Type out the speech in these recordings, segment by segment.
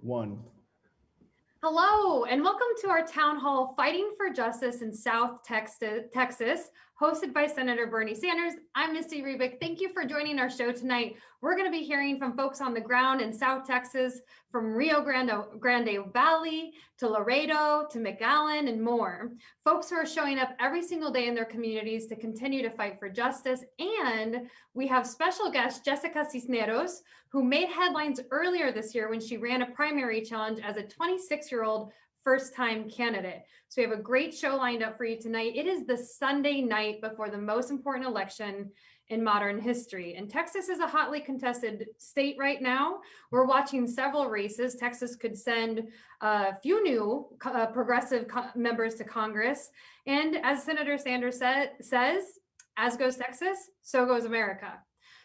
1. Hello, and welcome to our town hall Fighting for Justice in South Texas, hosted by Senator Bernie Sanders. I'm Misty Rebick. Thank you for joining our show tonight. We're going to be hearing from folks on the ground in South Texas, from Rio Grande Valley to Laredo to McAllen and more. Folks who are showing up every single day in their communities to continue to fight for justice. And we have special guest Jessica Cisneros, who made headlines earlier this year when she ran a primary challenge as a 26-year-old first-time candidate. So we have a great show lined up for you tonight. It is the Sunday night before the most important election in modern history. And Texas is a hotly contested state right now. We're watching several races. Texas could send a few new progressive members to Congress. And as Senator Sanders says, as goes Texas, so goes America.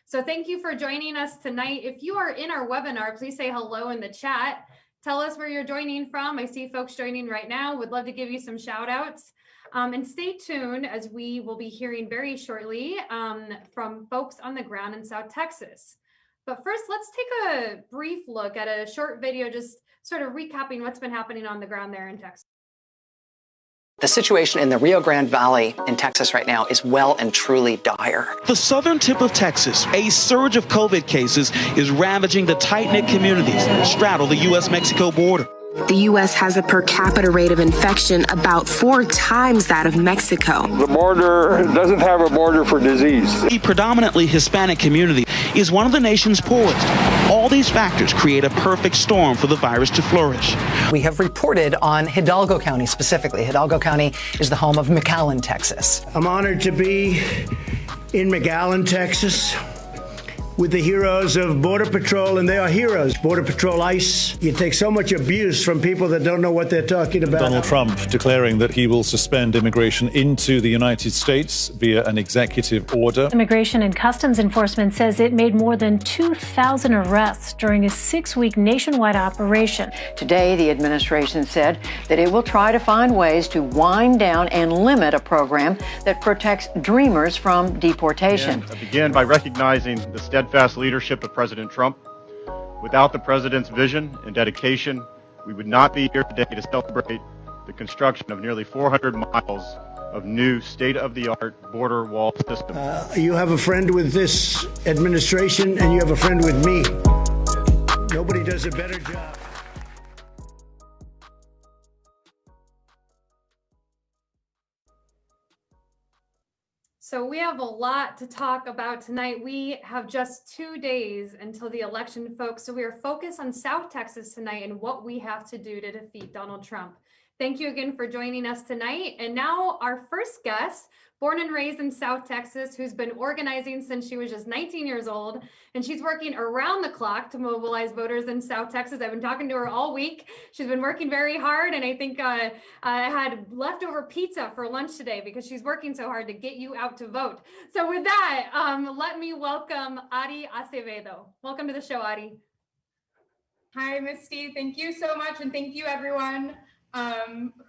So thank you for joining us tonight. If you are in our webinar, please say hello in the chat. Tell us where you're joining from. I see folks joining right now. Would love to give you some shout outs. And stay tuned as we will be hearing very shortly from folks on the ground in South Texas. But first, let's take a brief look at a short video, just sort of recapping what's been happening on the ground there in Texas. The situation in the Rio Grande Valley in Texas right now is well and truly dire. The southern tip of Texas, a surge of COVID cases is ravaging the tight-knit communities that straddle the U.S.-Mexico border. The U.S. has a per capita rate of infection about 4 times that of Mexico. The border doesn't have a border for disease. The predominantly Hispanic community is one of the nation's poorest. All these factors create a perfect storm for the virus to flourish. We have reported on Hidalgo County specifically. Hidalgo County is the home of McAllen, Texas. I'm honored to be in McAllen, Texas, with the heroes of Border Patrol, and they are heroes. Border Patrol ICE. You take so much abuse from people that don't know what they're talking about. Donald Trump declaring that he will suspend immigration into the United States via an executive order. Immigration and Customs Enforcement says it made more than 2,000 arrests during a 6-week nationwide operation. Today, the administration said that it will try to find ways to wind down and limit a program that protects dreamers from deportation. I begin by recognizing the steadfast leadership of President Trump. Without the president's vision and dedication, we would not be here today to celebrate the construction of nearly 400 miles of new state-of-the-art border wall system. You have a friend with this administration, and you have a friend with me. Nobody does a better job. So we have a lot to talk about tonight. We have just 2 days until the election, folks. So we are focused on South Texas tonight and what we have to do to defeat Donald Trump. Thank you again for joining us tonight. And now our first guest, born and raised in South Texas, who's been organizing since she was just 19 years old. And she's working around the clock to mobilize voters in South Texas. I've been talking to her all week. She's been working very hard. And I think I had leftover pizza for lunch today because she's working so hard to get you out to vote. So with that, let me welcome Ari Acevedo. Welcome to the show, Ari. Hi, Misty. Thank you so much. And thank you, everyone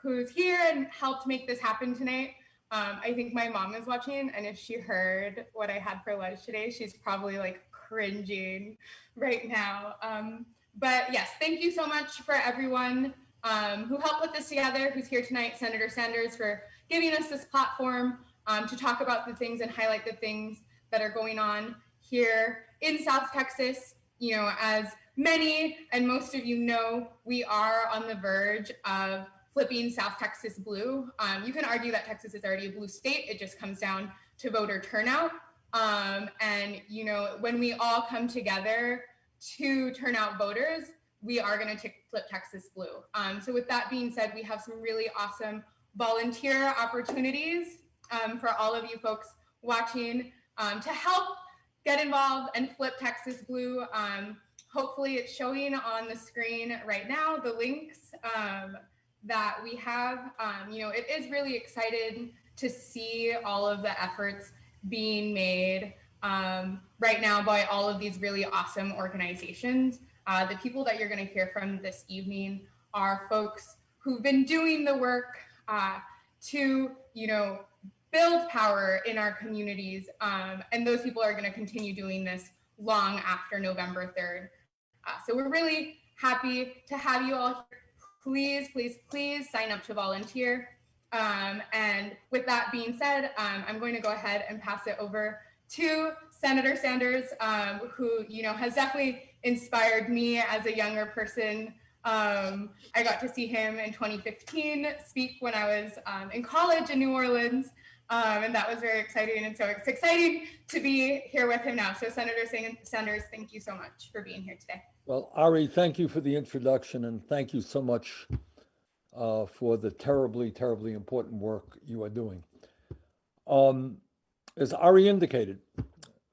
who's here and helped make this happen tonight. I think my mom is watching, and if she heard what I had for lunch today, she's probably like cringing right now. But yes, thank you so much for everyone who helped put this together, who's here tonight, Senator Sanders, for giving us this platform to talk about the things and highlight the things that are going on here in South Texas. You know, as many and most of you know, we are on the verge of flipping South Texas blue. You can argue that Texas is already a blue state. It just comes down to voter turnout. And, you know, when we all come together to turn out voters, we are going to flip Texas blue. So with that being said, we have some really awesome volunteer opportunities for all of you folks watching to help get involved and flip Texas blue. Hopefully it's showing on the screen right now, the links that we have. You know, it is really exciting to see all of the efforts being made right now by all of these really awesome organizations. The people that you're going to hear from this evening are folks who've been doing the work to, you know, build power in our communities. And those people are going to continue doing this long after November 3rd. So we're really happy to have you all here. Please, please, please sign up to volunteer. And with that being said, I'm going to go ahead and pass it over to Senator Sanders, who has definitely inspired me as a younger person. I got to see him in 2015 speak when I was in college in New Orleans, and that was very exciting. And so it's exciting to be here with him now. So Senator Sanders, thank you so much for being here today. Well, Ari, thank you for the introduction, and thank you so much for the terribly, terribly important work you are doing. As Ari indicated,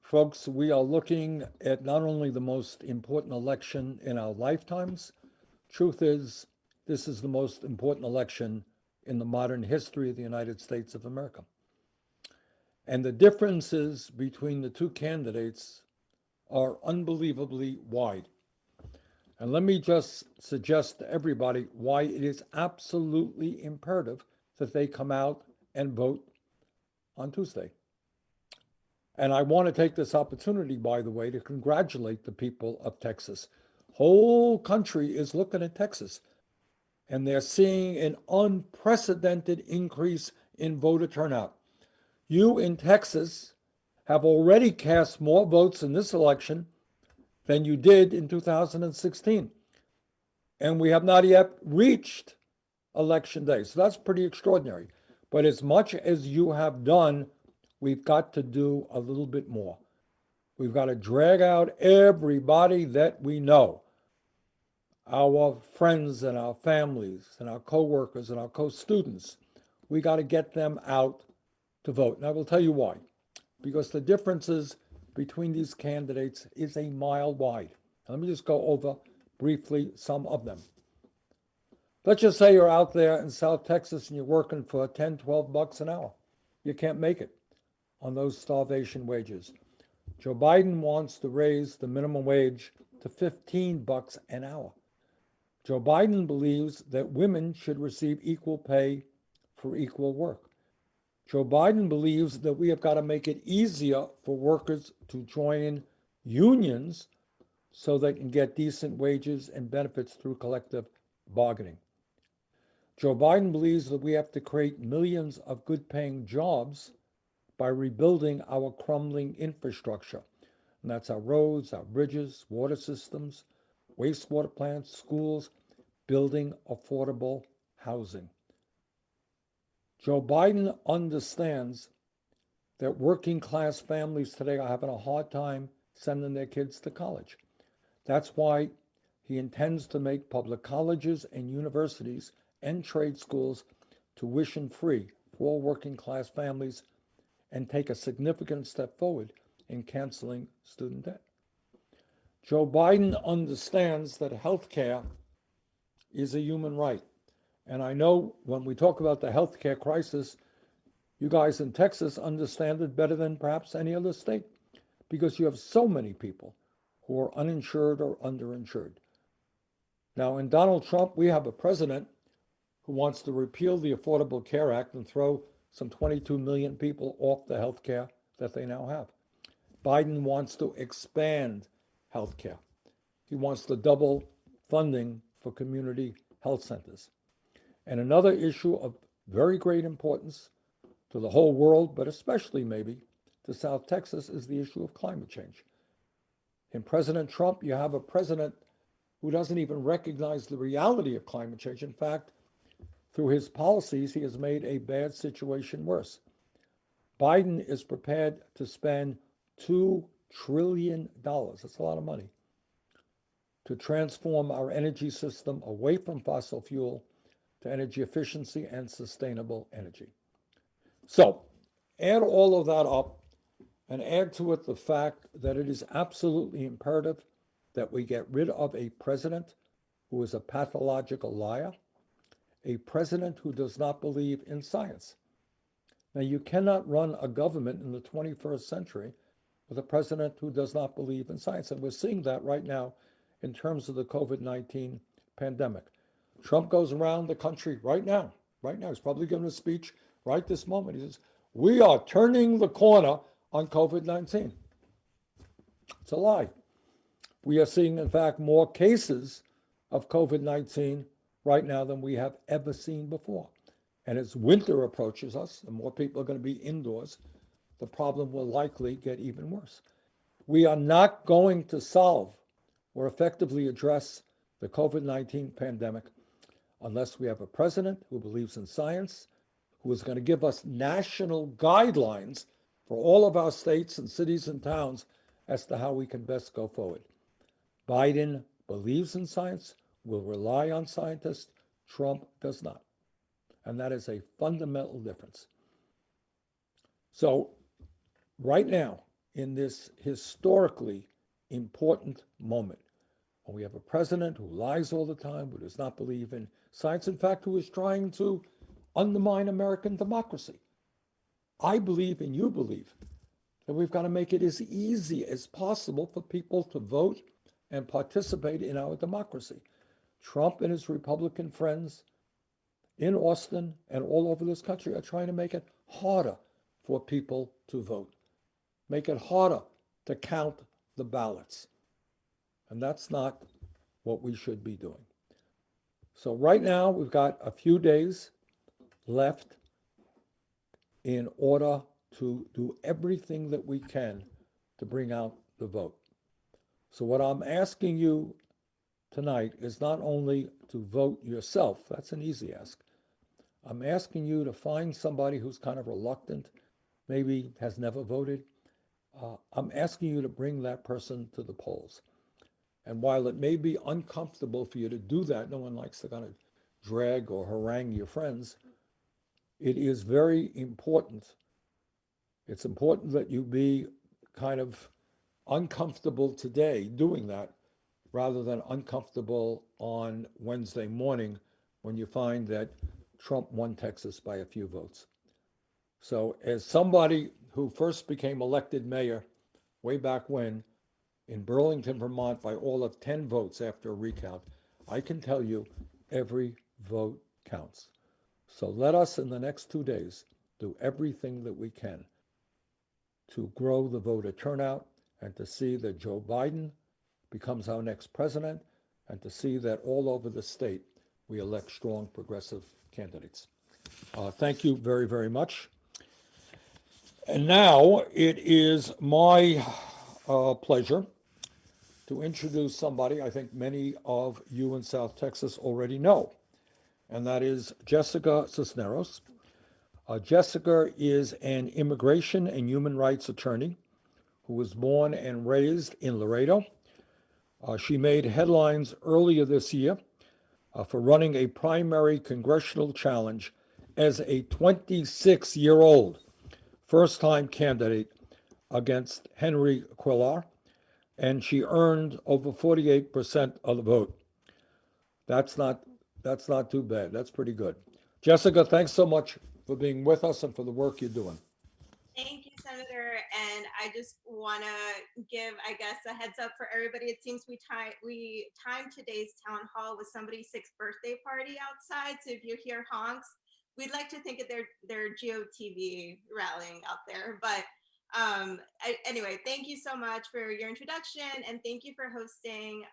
folks, we are looking at not only the most important election in our lifetimes. Truth is, this is the most important election in the modern history of the United States of America. And the differences between the two candidates are unbelievably wide. And let me just suggest to everybody why it is absolutely imperative that they come out and vote on Tuesday. And I want to take this opportunity, by the way, to congratulate the people of Texas. Whole country is looking at Texas, and they're seeing an unprecedented increase in voter turnout. You in Texas have already cast more votes in this election than you did in 2016. And we have not yet reached election day. So that's pretty extraordinary. But as much as you have done, we've got to do a little bit more. We've got to drag out everybody that we know, our friends and our families and our co-workers and our co-students. We got to get them out to vote. And I will tell you why. Because the differences between these candidates is a mile wide. Let me just go over briefly some of them. Let's just say you're out there in South Texas and you're working for 10, 12 bucks an hour. You can't make it on those starvation wages. Joe Biden wants to raise the minimum wage to 15 bucks an hour. Joe Biden believes that women should receive equal pay for equal work. Joe Biden believes that we have got to make it easier for workers to join unions so they can get decent wages and benefits through collective bargaining. Joe Biden believes that we have to create millions of good-paying jobs by rebuilding our crumbling infrastructure. And that's our roads, our bridges, water systems, wastewater plants, schools, building affordable housing. Joe Biden understands that working class families today are having a hard time sending their kids to college. That's why he intends to make public colleges and universities and trade schools tuition-free for all working class families and take a significant step forward in canceling student debt. Joe Biden understands that health care is a human right. And I know when we talk about the healthcare crisis, you guys in Texas understand it better than perhaps any other state because you have so many people who are uninsured or underinsured. Now, in Donald Trump, we have a president who wants to repeal the Affordable Care Act and throw some 22 million people off the health care that they now have. Biden wants to expand health care. He wants to double funding for community health centers. And another issue of very great importance to the whole world, but especially maybe to South Texas, is the issue of climate change. In President Trump, you have a president who doesn't even recognize the reality of climate change. In fact, through his policies, he has made a bad situation worse. Biden is prepared to spend $2 trillion, that's a lot of money, to transform our energy system away from fossil fuel to energy efficiency and sustainable energy. So add all of that up and add to it the fact that it is absolutely imperative that we get rid of a president who is a pathological liar, a president who does not believe in science. Now, you cannot run a government in the 21st century with a president who does not believe in science. And we're seeing that right now in terms of the COVID-19 pandemic. Trump goes around the country right now, he's probably giving a speech right this moment. He says, we are turning the corner on COVID-19. It's a lie. We are seeing, in fact, more cases of COVID-19 right now than we have ever seen before. And as winter approaches us and more people are going to be indoors, the problem will likely get even worse. We are not going to solve or effectively address the COVID-19 pandemic unless we have a president who believes in science, who is going to give us national guidelines for all of our states and cities and towns as to how we can best go forward. Biden believes in science, will rely on scientists. Trump does not. And that is a fundamental difference. So right now, in this historically important moment, when we have a president who lies all the time, who does not believe in science, in fact, who is trying to undermine American democracy, I believe and you believe that we've got to make it as easy as possible for people to vote and participate in our democracy. Trump and his Republican friends in Austin and all over this country are trying to make it harder for people to vote, make it harder to count the ballots. And that's not what we should be doing. So right now, we've got a few days left in order to do everything that we can to bring out the vote. So what I'm asking you tonight is not only to vote yourself, that's an easy ask. I'm asking you to find somebody who's kind of reluctant, maybe has never voted. I'm asking you to bring that person to the polls. And while it may be uncomfortable for you to do that, no one likes to kind of drag or harangue your friends, it is very important. It's important that you be kind of uncomfortable today doing that rather than uncomfortable on Wednesday morning when you find that Trump won Texas by a few votes. So as somebody who first became elected mayor way back when in Burlington, Vermont, by all of 10 votes after a recount, I can tell you every vote counts. So let us in the next 2 days do everything that we can to grow the voter turnout and to see that Joe Biden becomes our next president and to see that all over the state we elect strong progressive candidates. Thank you very, very much. And now it is my pleasure to introduce somebody I think many of you in South Texas already know, and that is Jessica Cisneros. Jessica is an immigration and human rights attorney who was born and raised in Laredo. She made headlines earlier this year for running a primary congressional challenge as a 26-year-old first-time candidate against Henry Cuellar, and she earned over 48% of the vote. That's not too bad. That's pretty good. Jessica, thanks so much for being with us and for the work you're doing. Thank you, Senator. And I just want to give, I guess, a heads up for everybody. It seems we timed today's town hall with somebody's 6th birthday party outside. So if you hear honks, we'd like to think of their GOTV rallying out there. But anyway, thank you so much for your introduction, and thank you for hosting,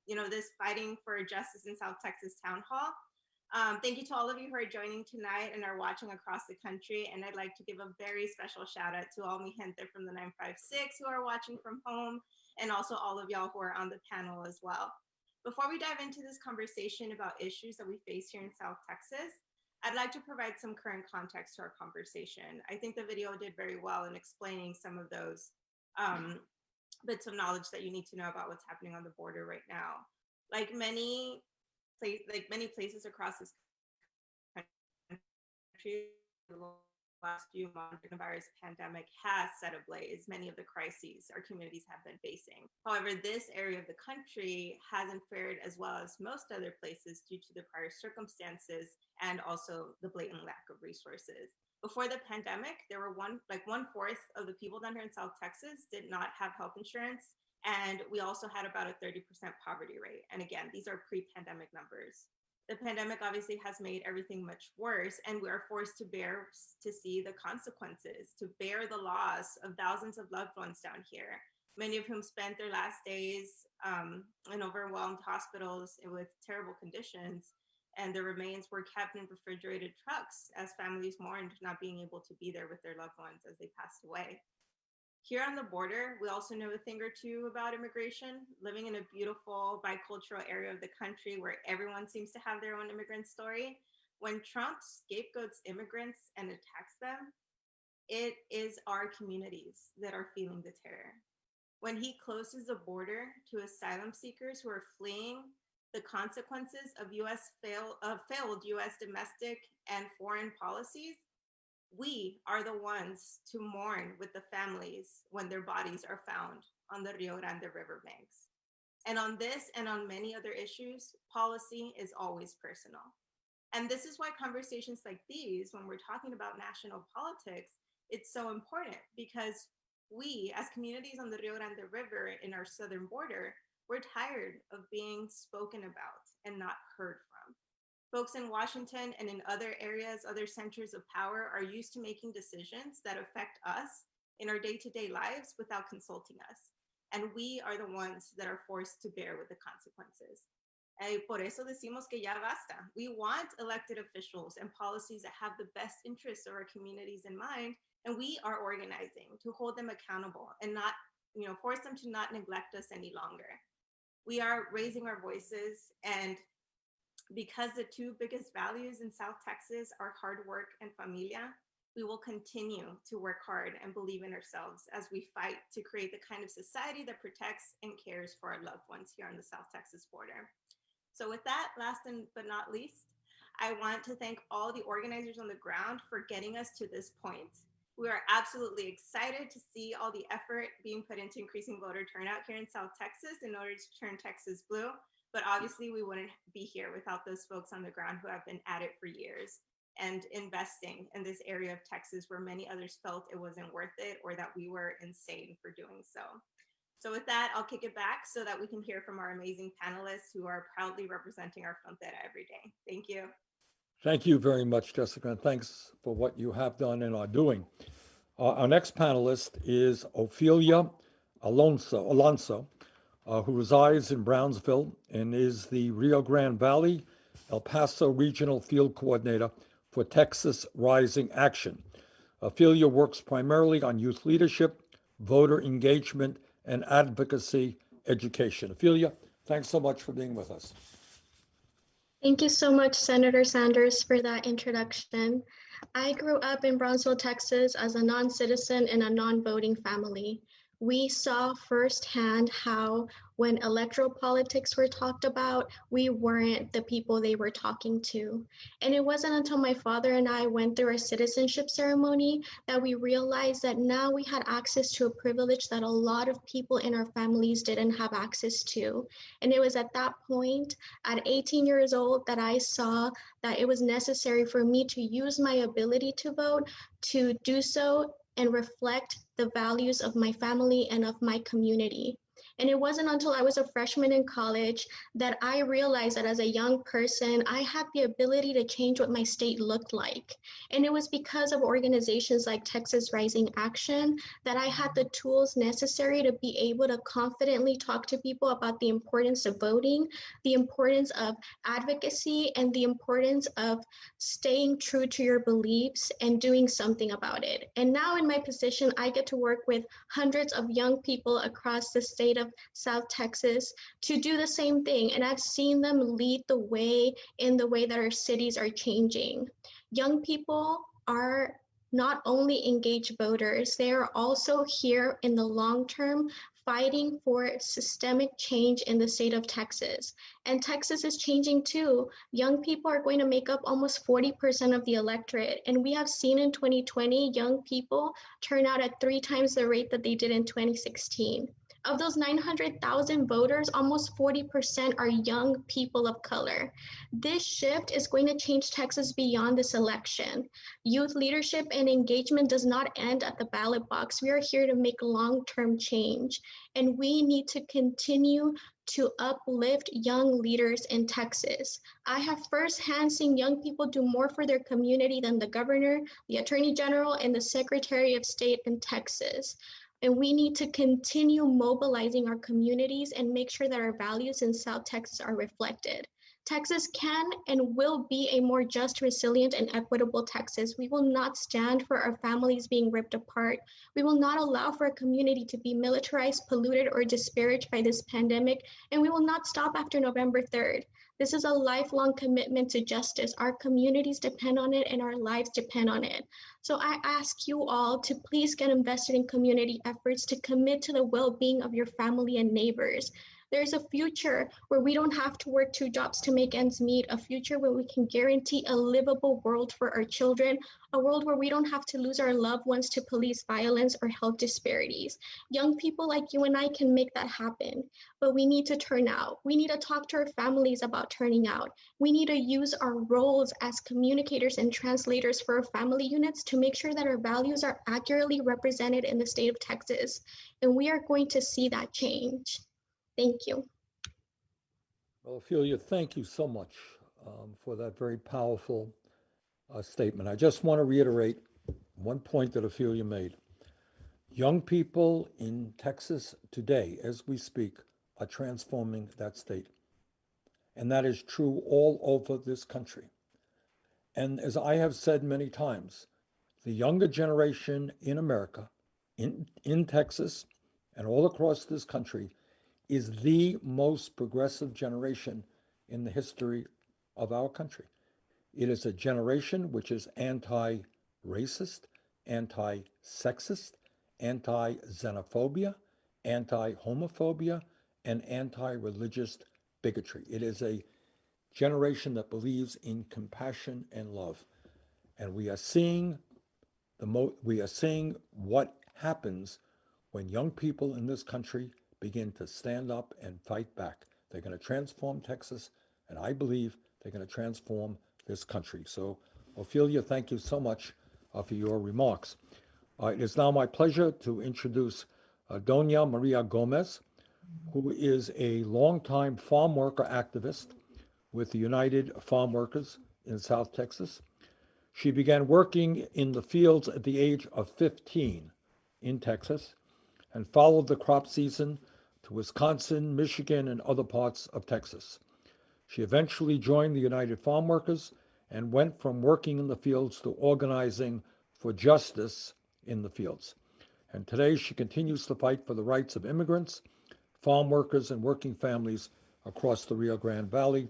this Fighting for Justice in South Texas town hall. Thank you to all of you who are joining tonight and are watching across the country. And I'd like to give a very special shout out to all mi gente from the 956 who are watching from home, and also all of y'all who are on the panel as well. Before we dive into this conversation about issues that we face here in South Texas, I'd like to provide some current context to our conversation. I think the video did very well in explaining some of those bits of knowledge that you need to know about what's happening on the border right now. Like many places across this country, the last few months, the virus pandemic has set ablaze many of the crises our communities have been facing. However, this area of the country hasn't fared as well as most other places due to the prior circumstances and also the blatant lack of resources. Before the pandemic, there were one-fourth of the people down here in South Texas did not have health insurance. And we also had about a 30% poverty rate. And again, these are pre-pandemic numbers. The pandemic obviously has made everything much worse, and we are forced to see the consequences, to bear the loss of thousands of loved ones down here. many of whom spent their last days in overwhelmed hospitals with terrible conditions. And their remains were kept in refrigerated trucks as families mourned not being able to be there with their loved ones as they passed away. Here on the border, we also know a thing or two about immigration, living in a beautiful bicultural area of the country where everyone seems to have their own immigrant story. When Trump scapegoats immigrants and attacks them, it is our communities that are feeling the terror. When he closes the border to asylum seekers who are fleeing the consequences of failed U.S. domestic and foreign policies, we are the ones to mourn with the families when their bodies are found on the Rio Grande River banks. And on this and on many other issues, policy is always personal. And this is why conversations like these, when we're talking about national politics, it's so important, because we, as communities on the Rio Grande River in our southern border, we're tired of being spoken about and not heard from. Folks in Washington and in other areas, other centers of power are used to making decisions that affect us in our day-to-day lives without consulting us. And we are the ones that are forced to bear with the consequences. Por eso decimos que ya basta. We want elected officials and policies that have the best interests of our communities in mind, and we are organizing to hold them accountable and not, force them to not neglect us any longer. We are raising our voices, and because the two biggest values in South Texas are hard work and familia, we will continue to work hard and believe in ourselves as we fight to create the kind of society that protects and cares for our loved ones here on the South Texas border. So with that, last but not least, I want to thank all the organizers on the ground for getting us to this point. We are absolutely excited to see all the effort being put into increasing voter turnout here in South Texas in order to turn Texas blue. But obviously we wouldn't be here without those folks on the ground who have been at it for years and investing in this area of Texas where many others felt it wasn't worth it or that we were insane for doing so. So with that, I'll kick it back so that we can hear from our amazing panelists who are proudly representing our frontera every day. Thank you. Thank you very much, Jessica, and thanks for what you have done and are doing. Our next panelist is Ophelia Alonso, who resides in Brownsville and is the Rio Grande Valley El Paso Regional Field Coordinator for Texas Rising Action. Ophelia works primarily on youth leadership, voter engagement, and advocacy education. Ophelia, thanks so much for being with us. Thank you so much, Senator Sanders, for that introduction. I grew up in Brownsville, Texas as a non-citizen in a non-voting family. We saw firsthand how when electoral politics were talked about, we weren't the people they were talking to. And it wasn't until my father and I went through our citizenship ceremony that we realized that now we had access to a privilege that a lot of people in our families didn't have access to. And it was at that point, at 18 years old, that I saw that it was necessary for me to use my ability to vote to do so and reflect the values of my family and of my community. And it wasn't until I was a freshman in college that I realized that as a young person, I had the ability to change what my state looked like. And it was because of organizations like Texas Rising Action that I had the tools necessary to be able to confidently talk to people about the importance of voting, the importance of advocacy, and the importance of staying true to your beliefs and doing something about it. And now in my position, I get to work with hundreds of young people across the state of South Texas to do the same thing. And I've seen them lead the way in the way that our cities are changing. Young people are not only engaged voters, they are also here in the long term fighting for systemic change in the state of Texas. And Texas is changing too. Young people are going to make up almost 40% of the electorate. And we have seen in 2020, young people turn out at 3 times the rate that they did in 2016. Of those 900,000 voters, almost 40% are young people of color. This shift is going to change Texas beyond this election. Youth leadership and engagement does not end at the ballot box. We are here to make long-term change, and we need to continue to uplift young leaders in Texas. I have firsthand seen young people do more for their community than the governor, the attorney general, and the secretary of state in Texas. And we need to continue mobilizing our communities and make sure that our values in South Texas are reflected. Texas can and will be a more just, resilient, and equitable Texas. We will not stand for our families being ripped apart. We will not allow for a community to be militarized, polluted, or disparaged by this pandemic, and we will not stop after November 3rd. This is a lifelong commitment to justice. Our communities depend on it and our lives depend on it. So I ask you all to please get invested in community efforts, to commit to the well-being of your family and neighbors. There's a future where we don't have to work 2 jobs to make ends meet, a future where we can guarantee a livable world for our children, a world where we don't have to lose our loved ones to police violence or health disparities. Young people like you and I can make that happen, but we need to turn out. We need to talk to our families about turning out. We need to use our roles as communicators and translators for our family units to make sure that our values are accurately represented in the state of Texas. And we are going to see that change. Thank you. Well, Ophelia, thank you so much for that very powerful statement. I just want to reiterate one point that Ophelia made. Young people in Texas today, as we speak, are transforming that state. And that is true all over this country. And as I have said many times, the younger generation in America, in Texas, and all across this country is the most progressive generation in the history of our country. It is a generation which is anti-racist, anti-sexist, anti-xenophobia, anti-homophobia, and anti-religious bigotry. It is a generation that believes in compassion and love. And we are seeing what happens when young people in this country begin to stand up and fight back. They're going to transform Texas, and I believe they're going to transform this country. So, Ophelia, thank you so much for your remarks. It is now my pleasure to introduce Doña Maria Gomez, who is a longtime farm worker activist with the United Farm Workers in South Texas. She began working in the fields at the age of 15 in Texas and followed the crop season to Wisconsin, Michigan, and other parts of Texas. She eventually joined the United Farm Workers and went from working in the fields to organizing for justice in the fields. And today she continues to fight for the rights of immigrants, farm workers, and working families across the Rio Grande Valley.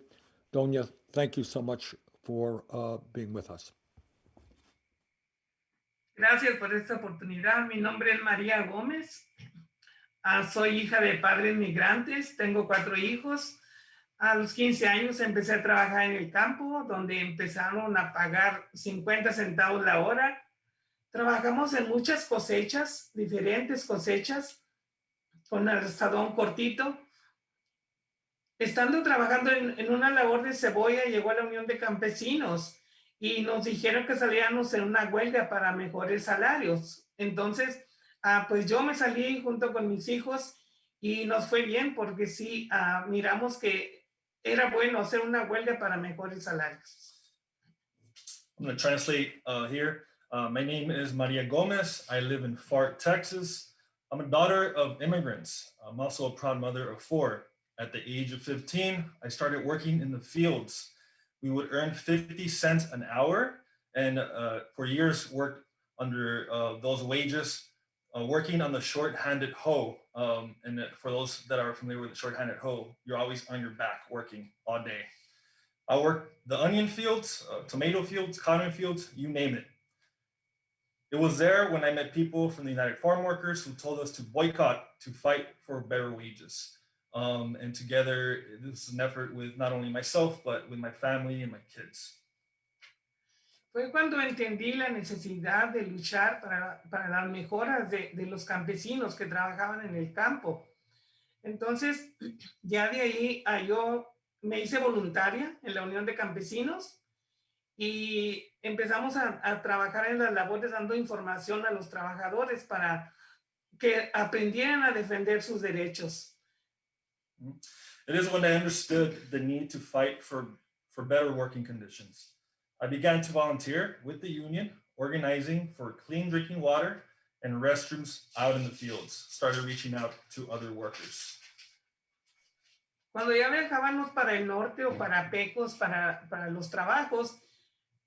Doña, thank you so much for being with us. Gracias por esta oportunidad. Mi nombre es María Gómez. Soy hija de padres migrantes. Tengo 4 hijos. A los 15 años empecé a trabajar en el campo, donde empezaron a pagar 50 centavos la hora. Trabajamos en muchas cosechas, diferentes cosechas, con el asadón cortito. Estando trabajando en una labor de cebolla, llegó a la Unión de Campesinos y nos dijeron que salíamos en una huelga para mejores salarios. Entonces, pues yo me salí junto con mis hijos y nos fue bien porque sí, miramos que era bueno hacer una huelga para mejores salarios. I'm going to translate here. My name is Maria Gomez. I live in Fort, Texas. I'm a daughter of immigrants. I'm also a proud mother of 4. At the age of 15, I started working in the fields. We would earn 50 cents an hour, and for years worked under those wages, working on the short-handed hoe. And for those that are familiar with the short-handed hoe, you're always on your back working all day. I worked the onion fields, tomato fields, cotton fields, you name it. It was there when I met people from the United Farm Workers who told us to boycott, to fight for better wages. And together, this is an effort with not only myself, but with my family and my kids. Fue cuando entendí la necesidad de luchar para las mejoras de los campesinos que trabajaban en el campo. Entonces, ya de ahí yo me hice voluntaria en la Unión de Campesinos y empezamos a trabajar en las labores dando información a los trabajadores para que aprendieran a defender sus derechos. It is when I understood the need to fight for better working conditions. I began to volunteer with the union, organizing for clean drinking water and restrooms out in the fields. Started reaching out to other workers. Cuando ya viajábamos para el norte o para Pecos, para los trabajos,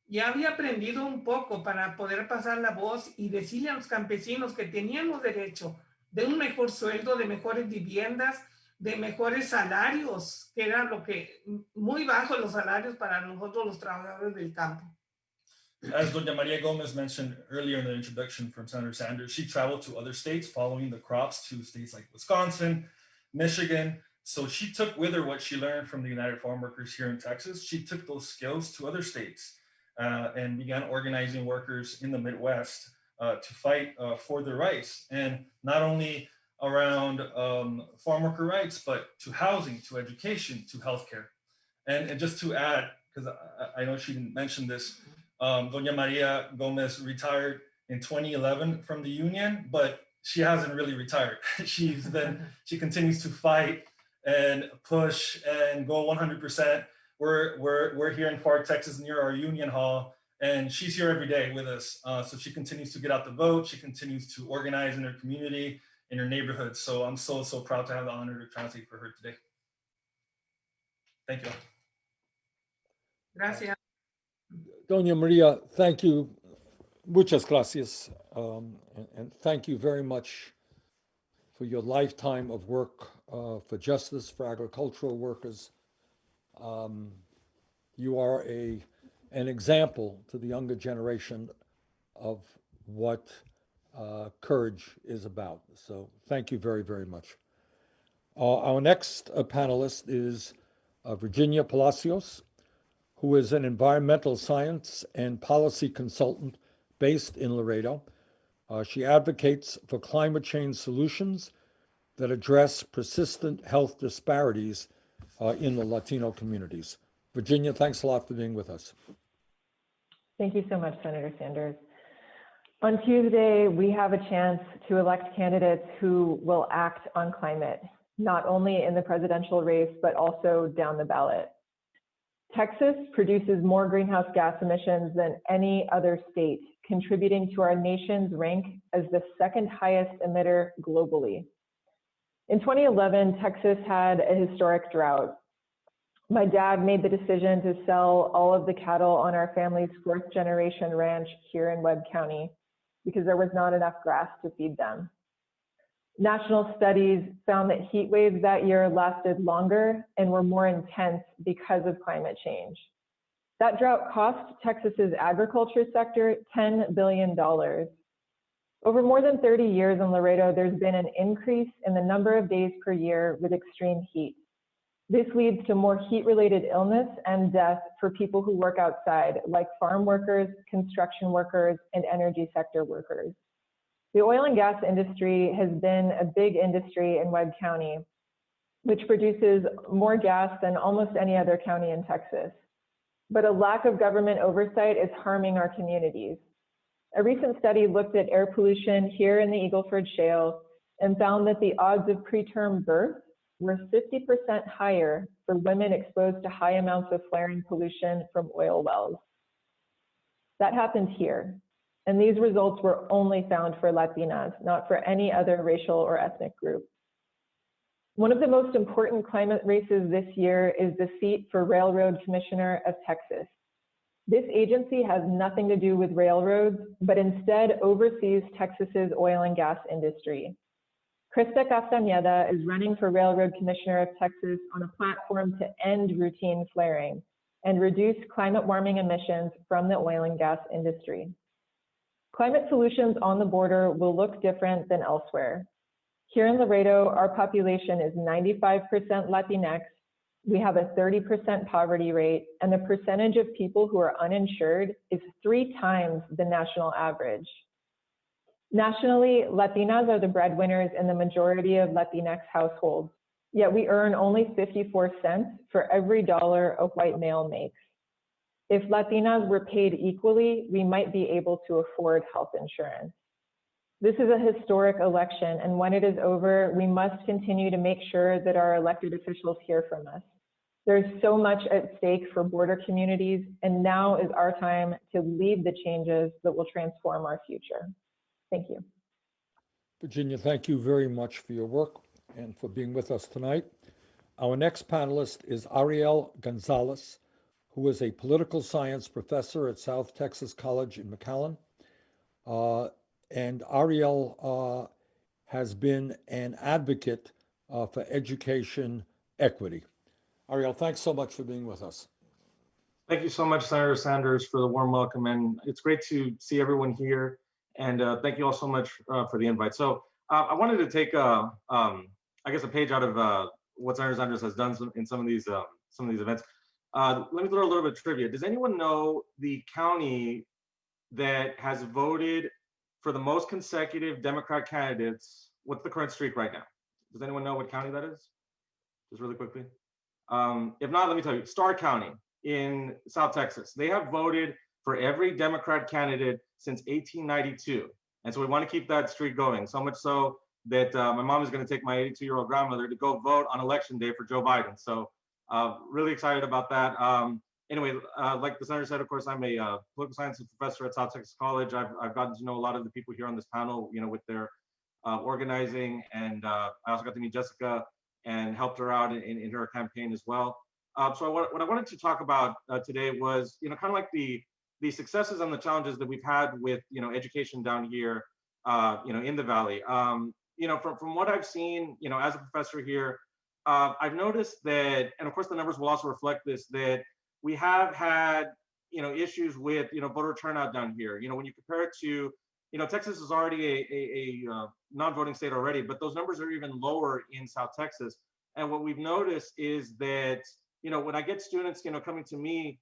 ya había aprendido un poco para poder pasar la voz y decirle a los campesinos que teníamos derecho de un mejor sueldo, de mejores viviendas, de mejores salarios, que era lo que muy bajos los salarios para nosotros los trabajadores del campo. As Doña Maria Gomez mentioned earlier in the introduction from Senator Sanders, she traveled to other states following the crops to states like Wisconsin, Michigan. So she took with her what she learned from the United Farm Workers here in Texas. She took those skills to other states and began organizing workers in the Midwest to fight for their rights. And not only around farm worker rights, but to housing, to education, to healthcare. And just to add, because I know she didn't mention this, Doña Maria Gomez retired in 2011 from the union, but she hasn't really retired. She continues to fight and push and go 100%. We're here in Fort Texas near our union hall, and she's here every day with us. So she continues to get out the vote. She continues to organize in her community, in her neighborhood. So I'm so proud to have the honor to translate for her today. Thank you. Gracias. Doña Maria, thank you. Muchas gracias. And thank you very much for your lifetime of work for justice for agricultural workers. You are an example to the younger generation of what courage is about. So thank you very, very much. Our next panelist is Virginia Palacios, who is an environmental science and policy consultant based in Laredo. She advocates for climate change solutions that address persistent health disparities in the Latino communities. Virginia, thanks a lot for being with us. Thank you so much, Senator Sanders. On Tuesday, we have a chance to elect candidates who will act on climate, not only in the presidential race, but also down the ballot. Texas produces more greenhouse gas emissions than any other state, contributing to our nation's rank as the second highest emitter globally. In 2011, Texas had a historic drought. My dad made the decision to sell all of the cattle on our family's fourth generation ranch here in Webb County because there was not enough grass to feed them. National studies found that heat waves that year lasted longer and were more intense because of climate change. That drought cost Texas's agriculture sector $10 billion. Over more than 30 years in Laredo, there's been an increase in the number of days per year with extreme heat. This leads to more heat-related illness and death for people who work outside, like farm workers, construction workers, and energy sector workers. The oil and gas industry has been a big industry in Webb County, which produces more gas than almost any other county in Texas. But a lack of government oversight is harming our communities. A recent study looked at air pollution here in the Eagleford Shale and found that the odds of preterm birth were 50% higher for women exposed to high amounts of flaring pollution from oil wells. That happened here. And these results were only found for Latinas, not for any other racial or ethnic group. One of the most important climate races this year is the seat for Railroad Commissioner of Texas. This agency has nothing to do with railroads, but instead oversees Texas's oil and gas industry. Krista Castañeda is running for Railroad Commissioner of Texas on a platform to end routine flaring and reduce climate warming emissions from the oil and gas industry. Climate solutions on the border will look different than elsewhere. Here in Laredo, our population is 95% Latinx. We have a 30% poverty rate, and the percentage of people who are uninsured is 3 times the national average. Nationally, Latinas are the breadwinners in the majority of Latinx households, yet we earn only 54 cents for every dollar a white male makes. If Latinas were paid equally, we might be able to afford health insurance. This is a historic election, and when it is over, we must continue to make sure that our elected officials hear from us. There's so much at stake for border communities, and now is our time to lead the changes that will transform our future. Thank you. Virginia, thank you very much for your work and for being with us tonight. Our next panelist is Ariel Gonzalez, who is a political science professor at South Texas College in McAllen. And Ariel has been an advocate for education equity. Ariel, thanks so much for being with us. Thank you so much, Senator Sanders, for the warm welcome. And it's great to see everyone here. And thank you all so much for the invite. So I wanted to take, I guess, a page out of what Senator Sanders has done in some of these events. Let me throw a little bit of trivia. Does anyone know the county that has voted for the most consecutive Democrat candidates? What's the current streak right now? Does anyone know what county that is? Just really quickly. If not, let me tell you, Starr County in South Texas. They have voted for every Democrat candidate since 1892. And so we want to keep that streak going, so much so that my mom is going to take my 82-year-old grandmother to go vote on election day for Joe Biden. So really excited about that. Anyway, like the senator said, of course, I'm a political science professor at South Texas College. I've gotten to know a lot of the people here on this panel, with their organizing, and I also got to meet Jessica and helped her out in her campaign as well. So what I wanted to talk about today was, kind of like the successes and the challenges that we've had with, education down here, in the Valley. From what I've seen, as a professor here, I've noticed that, and of course the numbers will also reflect this, that we have had, issues with, voter turnout down here. When you compare it to, Texas is already a non-voting state already, but those numbers are even lower in South Texas. And what we've noticed is that, when I get students, coming to me,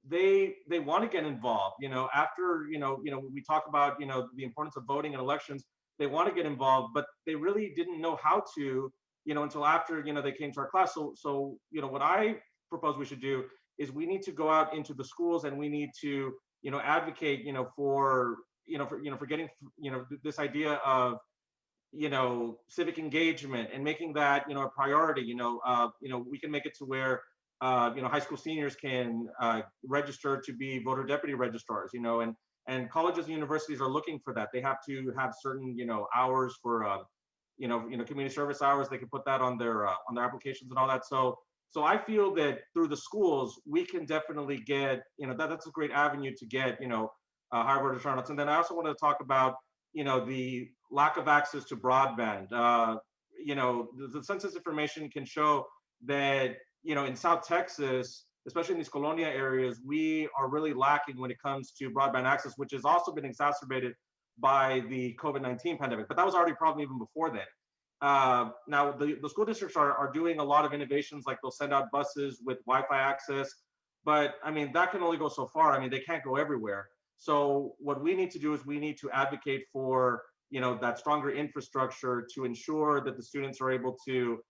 they want to get involved. After we talk about the importance of voting in elections, they want to get involved, but they really didn't know how to, until after they came to our class. So what I propose we should do is we need to go out into the schools, and we need to advocate for getting this idea of civic engagement and making that a priority. We can make it to where high school seniors can register to be voter deputy registrars, and colleges and universities are looking for that. They have to have certain hours for community service hours. They can put that on their applications and all that. So I feel that through the schools we can definitely get that's a great avenue to get higher voter turnouts. And then I also want to talk about the lack of access to broadband. The census information can show that in South Texas, especially in these colonia areas, we are really lacking when it comes to broadband access, which has also been exacerbated by the COVID-19 pandemic. But that was already a problem even before then. Now the school districts are doing a lot of innovations, like they'll send out buses with Wi-Fi access, but I mean that can only go so far. I mean, they can't go everywhere. So what we need to do is we need to advocate for that stronger infrastructure to ensure that the students are able to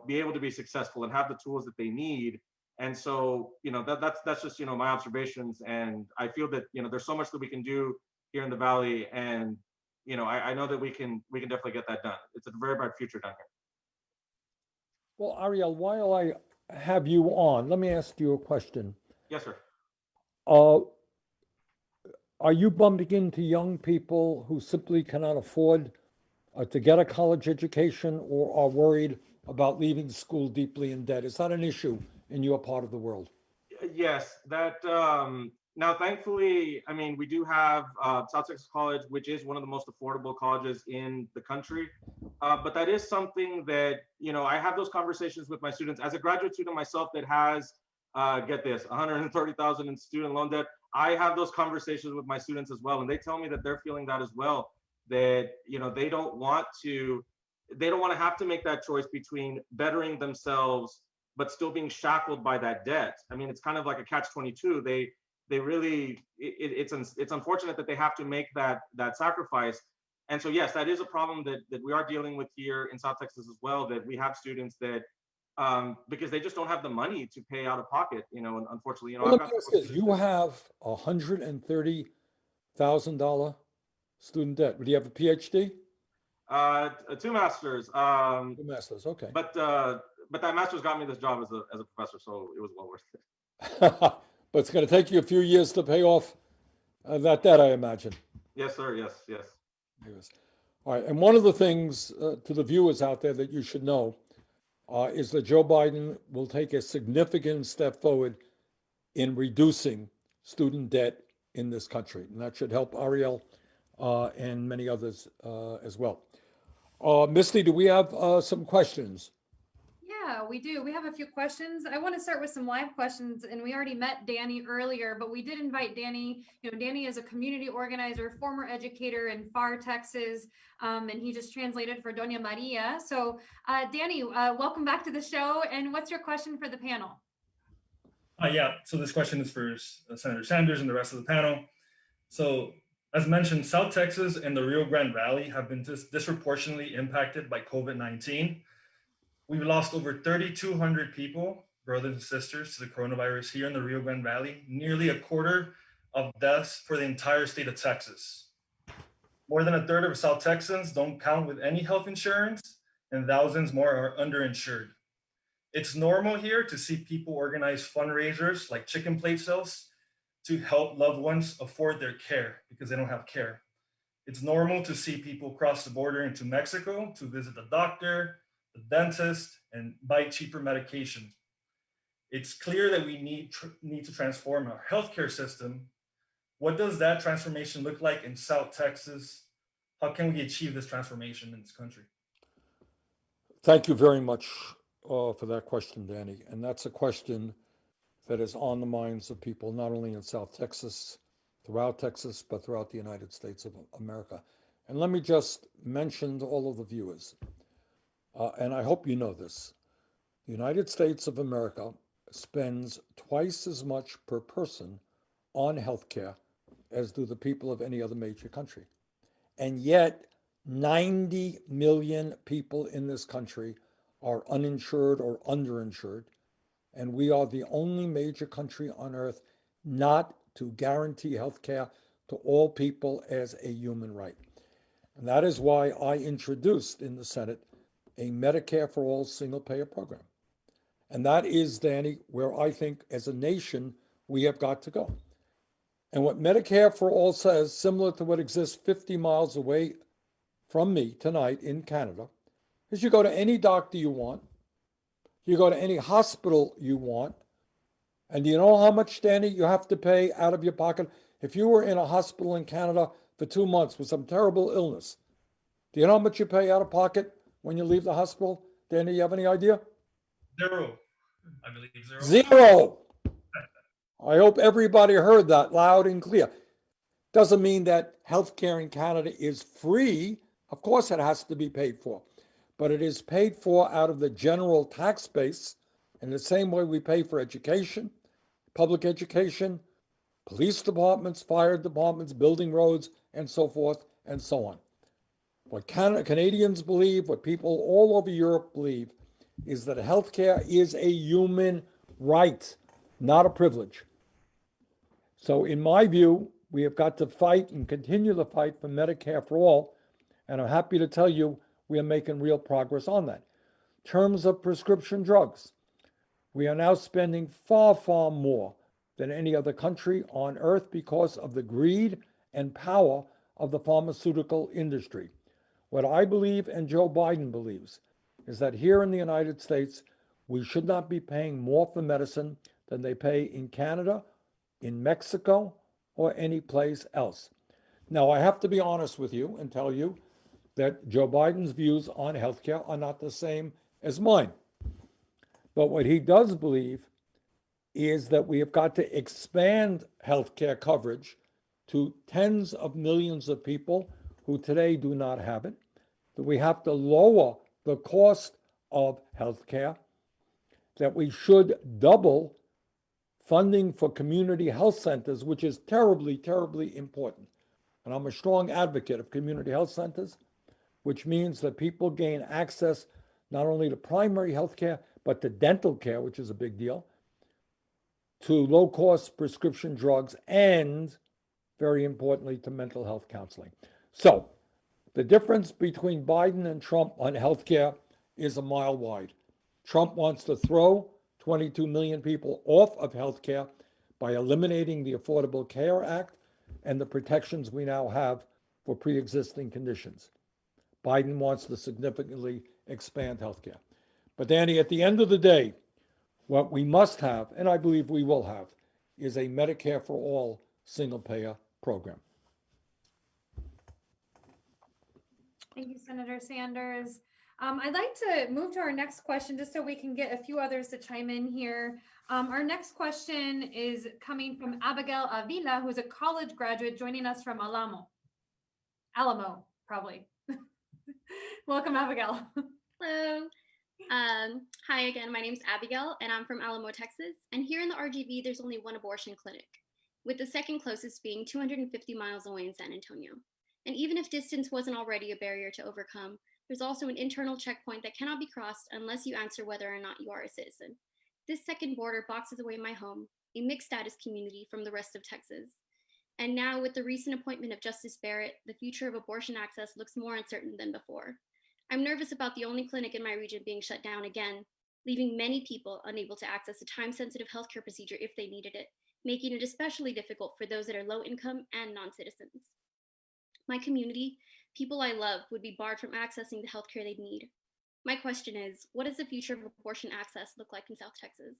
be able to be successful and have the tools that they need. And so that's just my observations, and I feel that there's so much that we can do here in the Valley, and I know that we can definitely get that done. It's a very bright future down here. Well, Ariel, while I have you on, let me ask you a question. Yes, sir. Are you bumping into young people who simply cannot afford to get a college education, or are worried about leaving school deeply in debt? Is that an issue in your part of the world? Yes, that now thankfully, I mean, we do have South Texas College, which is one of the most affordable colleges in the country. But that is something that, I have those conversations with my students. As a graduate student myself that has, get this, $130,000 in student loan debt, I have those conversations with my students as well. And they tell me that they're feeling that as well, that, they don't want to have to make that choice between bettering themselves, but still being shackled by that debt. I mean, it's kind of like a catch-22. They really, it's unfortunate that they have to make that sacrifice. And so, yes, that is a problem that we are dealing with here in South Texas as well, that we have students that, because they just don't have the money to pay out of pocket, and unfortunately, Well, let me ask this. You have $130,000 student debt. Do you have a PhD? 2 masters. 2 masters, okay. But that master's got me this job as a professor, so it was well worth it. But it's going to take you a few years to pay off that debt, I imagine. Yes, sir. Yes. Yes. All right, and one of the things to the viewers out there that you should know is that Joe Biden will take a significant step forward in reducing student debt in this country. And that should help Ariel and many others as well. Misty, do we have some questions? Yeah, we do. We have a few questions. I want to start with some live questions, and we already met Danny earlier, but we did invite Danny. You know, Danny is a community organizer, former educator in Far, Texas, and he just translated for Doña Maria. So, Danny, welcome back to the show. And what's your question for the panel? Yeah, so this question is for Senator Sanders and the rest of the panel. So, as mentioned, South Texas and the Rio Grande Valley have been disproportionately impacted by COVID-19. We've lost over 3,200 people, brothers and sisters, to the coronavirus here in the Rio Grande Valley, nearly a quarter of deaths for the entire state of Texas. More than a third of South Texans don't count with any health insurance, and thousands more are underinsured. It's normal here to see people organize fundraisers like chicken plate sales to help loved ones afford their care because they don't have care. It's normal to see people cross the border into Mexico to visit the doctor, the dentist, and buy cheaper medication. It's clear that we need to transform our healthcare system. What does that transformation look like in South Texas? How can we achieve this transformation in this country? Thank you very much for that question, Danny. And that's a question that is on the minds of people, not only in South Texas, throughout Texas, but throughout the United States of America. And let me just mention to all of the viewers, and I hope you know this, the United States of America spends twice as much per person on healthcare as do the people of any other major country. And yet 90 million people in this country are uninsured or underinsured. And we are the only major country on earth not to guarantee healthcare to all people as a human right. And that is why I introduced in the Senate a Medicare for All single payer program. And that is, Danny, where I think as a nation, we have got to go. And what Medicare for All says, similar to what exists 50 miles away from me tonight in Canada, is you go to any doctor you want, you go to any hospital you want, and do you know how much, Danny, you have to pay out of your pocket? If you were in a hospital in Canada for 2 months with some terrible illness, do you know how much you pay out of pocket when you leave the hospital? Danny, you have any idea? Zero. I believe zero. Zero. I hope everybody heard that loud and clear. Doesn't mean that healthcare in Canada is free. Of course, it has to be paid for, but it is paid for out of the general tax base in the same way we pay for education, public education, police departments, fire departments, building roads, and so forth and so on. What Canadians believe, what people all over Europe believe, is that healthcare is a human right, not a privilege. So in my view, we have got to fight and continue the fight for Medicare for all. And I'm happy to tell you we are making real progress on that. In terms of prescription drugs, we are now spending far, far more than any other country on earth because of the greed and power of the pharmaceutical industry. What I believe and Joe Biden believes is that here in the United States, we should not be paying more for medicine than they pay in Canada, in Mexico, or any place else. Now, I have to be honest with you and tell you that Joe Biden's views on healthcare are not the same as mine. But what he does believe is that we have got to expand healthcare coverage to tens of millions of people who today do not have it, that we have to lower the cost of healthcare, that we should double funding for community health centers, which is terribly, terribly important. And I'm a strong advocate of community health centers, which means that people gain access not only to primary health care, but to dental care, which is a big deal, to low-cost prescription drugs, and very importantly, to mental health counseling. So the difference between Biden and Trump on healthcare is a mile wide. Trump wants to throw 22 million people off of healthcare by eliminating the Affordable Care Act and the protections we now have for pre-existing conditions. Biden wants to significantly expand healthcare. But Danny, at the end of the day, what we must have, and I believe we will have, is a Medicare for all single payer program. Thank you, Senator Sanders. I'd like to move to our next question just so we can get a few others to chime in here. Our next question is coming from Abigail Avila, who's a college graduate joining us from Alamo, probably. Welcome, Abigail. Hello. Hi again, my name's Abigail and I'm from Alamo, Texas. And here in the RGV, there's only one abortion clinic, with the second closest being 250 miles away in San Antonio. And even if distance wasn't already a barrier to overcome, there's also an internal checkpoint that cannot be crossed unless you answer whether or not you are a citizen. This second border boxes away my home, a mixed status community, from the rest of Texas. And now, with the recent appointment of Justice Barrett, the future of abortion access looks more uncertain than before. I'm nervous about the only clinic in my region being shut down again, leaving many people unable to access a time-sensitive healthcare procedure if they needed it, making it especially difficult for those that are low income and non-citizens. My community, people I love, would be barred from accessing the healthcare they need. My question is, what does the future of abortion access look like in South Texas?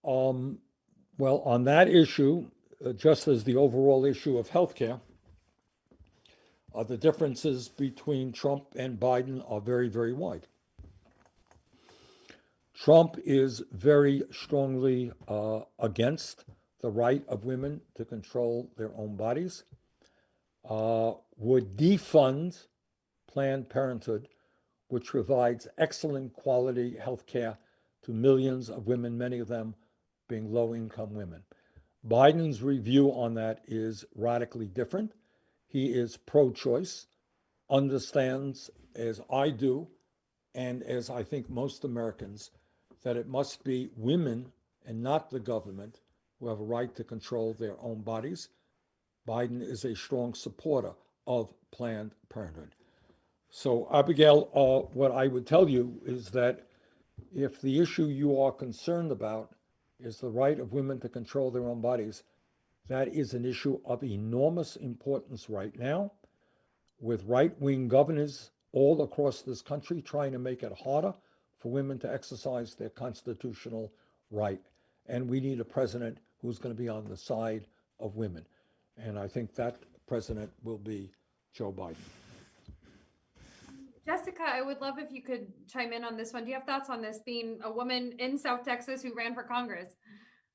Well, on that issue, just as the overall issue of healthcare, the differences between Trump and Biden are very, very wide. Trump is very strongly against the right of women to control their own bodies, would defund Planned Parenthood, which provides excellent quality health care to millions of women, many of them being low-income women. Biden's review on that is radically different. He is pro-choice, understands, as I do, and as I think most Americans, that it must be women and not the government who have a right to control their own bodies. Biden is a strong supporter of Planned Parenthood. So, Abigail, what I would tell you is that if the issue you are concerned about is the right of women to control their own bodies, that is an issue of enormous importance right now, with right-wing governors all across this country trying to make it harder for women to exercise their constitutional right. And we need a president who's going to be on the side of women. And I think that president will be Joe Biden. Jessica, I would love if you could chime in on this one. Do you have thoughts on this, being a woman in South Texas who ran for Congress?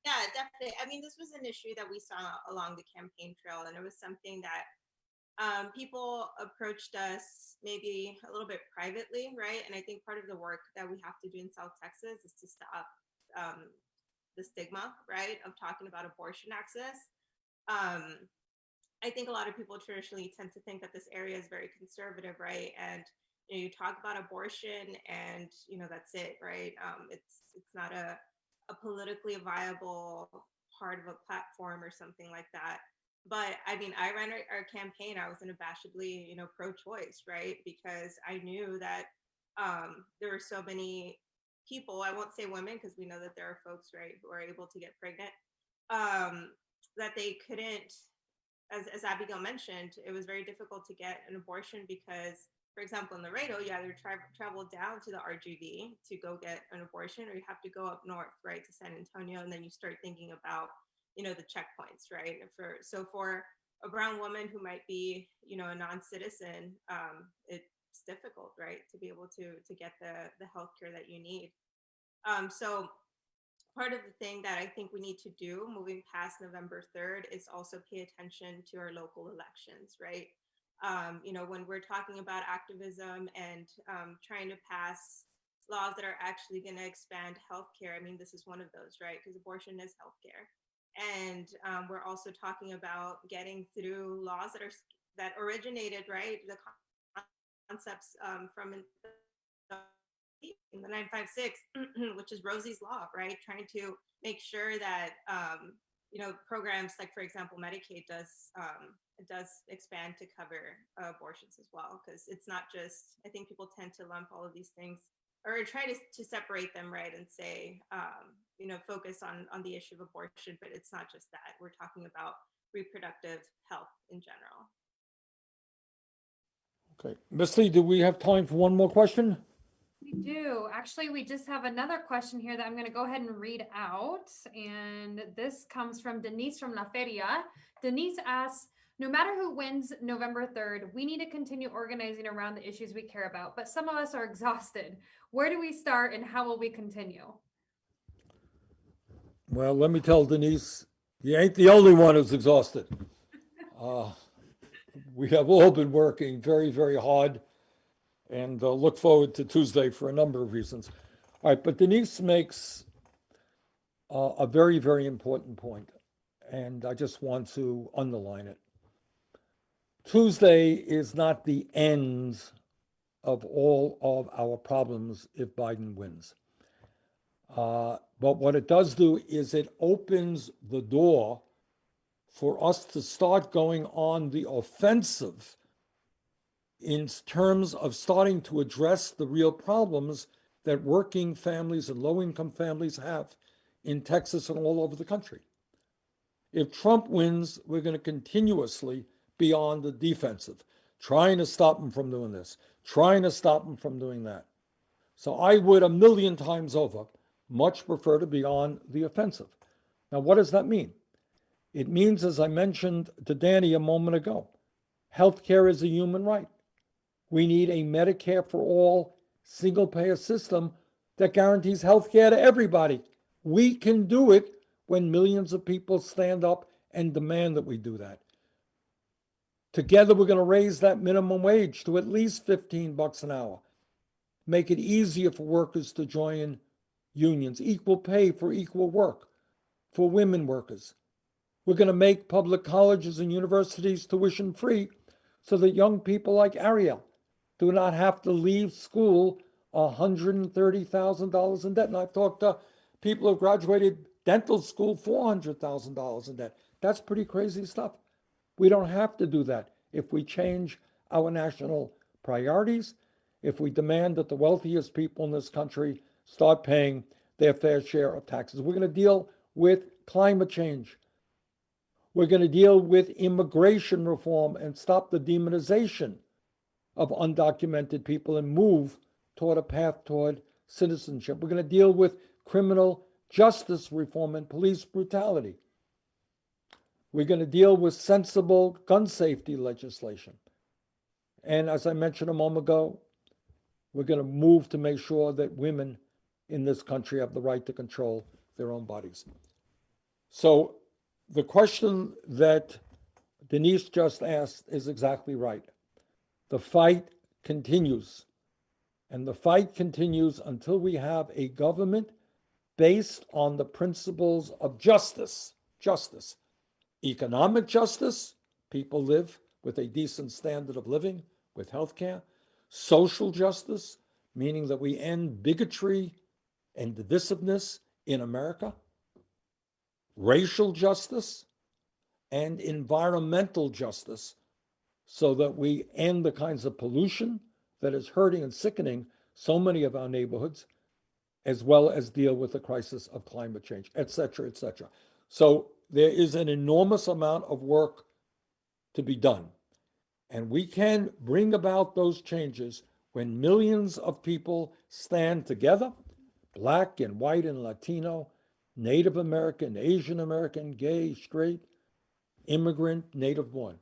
Yeah, definitely. I mean, this was an issue that we saw along the campaign trail, and it was something that people approached us maybe a little bit privately, right? And I think part of the work that we have to do in South Texas is to stop the stigma, right, of talking about abortion access. I think a lot of people traditionally tend to think that this area is very conservative, right? And you talk about abortion and that's it, right? It's not a politically viable part of a platform or something like that. But I mean, I ran our campaign. I was unabashedly, pro-choice, right? Because I knew that there were so many people. I won't say women because we know that there are folks, right, who are able to get pregnant, that they couldn't. As Abigail mentioned, it was very difficult to get an abortion because, for example, in Laredo, you either travel down to the RGV to go get an abortion, or you have to go up north, right, to San Antonio, and then you start thinking about, the checkpoints, right? So for a brown woman who might be, a non-citizen, it's difficult, right, to be able to get the healthcare that you need. So part of the thing that I think we need to do moving past November 3rd is also pay attention to our local elections, right? When we're talking about activism and trying to pass laws that are actually going to expand healthcare, I mean, this is one of those, right? Because abortion is healthcare. And we're also talking about getting through laws that originated, right? The concepts from in the 956, which is Rosie's Law, right? Trying to make sure that, programs like, for example, Medicaid does expand to cover abortions as well. Because it's not just, I think people tend to lump all of these things or try to separate them, right? And say, focus on the issue of abortion, but it's not just that. We're talking about reproductive health in general. Okay, Misty, do we have time for one more question? We do. Actually, we just have another question here that I'm going to go ahead and read out. And this comes from Denise from La Feria. Denise asks, no matter who wins November 3rd, we need to continue organizing around the issues we care about, but some of us are exhausted. Where do we start and how will we continue? Well, let me tell Denise, you ain't the only one who's exhausted. We have all been working very, very hard and look forward to Tuesday for a number of reasons. All right, but Denise makes a very, very important point, and I just want to underline it. Tuesday is not the end of all of our problems if Biden wins. But what it does do is it opens the door for us to start going on the offensive in terms of starting to address the real problems that working families and low-income families have in Texas and all over the country. If Trump wins, we're going to continuously be on the defensive, trying to stop him from doing this, trying to stop him from doing that. So I would 1,000,000 times over much prefer to be on the offensive. Now, what does that mean? It means, as I mentioned to Danny a moment ago, healthcare is a human right. We need a Medicare for all single-payer system that guarantees healthcare to everybody. We can do it when millions of people stand up and demand that we do that. Together, we're going to raise that minimum wage to at least $15 an hour. Make it easier for workers to join unions, equal pay for equal work for women workers. We're going to make public colleges and universities tuition free so that young people like Ariel do not have to leave school $130,000 in debt. And I've talked to people who graduated dental school $400,000 in debt. That's pretty crazy stuff. We don't have to do that if we change our national priorities, if we demand that the wealthiest people in this country start paying their fair share of taxes. We're going to deal with climate change. We're going to deal with immigration reform and stop the demonization of undocumented people and move toward a path toward citizenship. We're going to deal with criminal justice reform and police brutality. We're going to deal with sensible gun safety legislation. And as I mentioned a moment ago, we're going to move to make sure that women in this country have the right to control their own bodies. So the question that Denise just asked is exactly right. The fight continues. And the fight continues until we have a government based on the principles of justice. Justice. Economic justice, people live with a decent standard of living, with health care. Social justice, meaning that we end bigotry and divisiveness in America. Racial justice and environmental justice, so that we end the kinds of pollution that is hurting and sickening so many of our neighborhoods, as well as deal with the crisis of climate change, et cetera, et cetera. So there is an enormous amount of work to be done. And we can bring about those changes when millions of people stand together, Black and white and Latino, Native American, Asian American, gay, straight, immigrant, native born.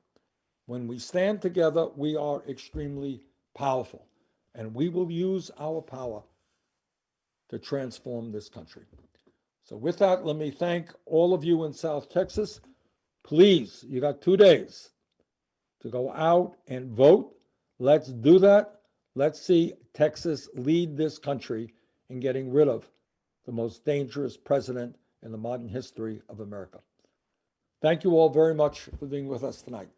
When we stand together, we are extremely powerful, and we will use our power to transform this country. So with that, let me thank all of you in South Texas. Please, you got 2 days to go out and vote. Let's do that. Let's see Texas lead this country in getting rid of the most dangerous president in the modern history of America. Thank you all very much for being with us tonight.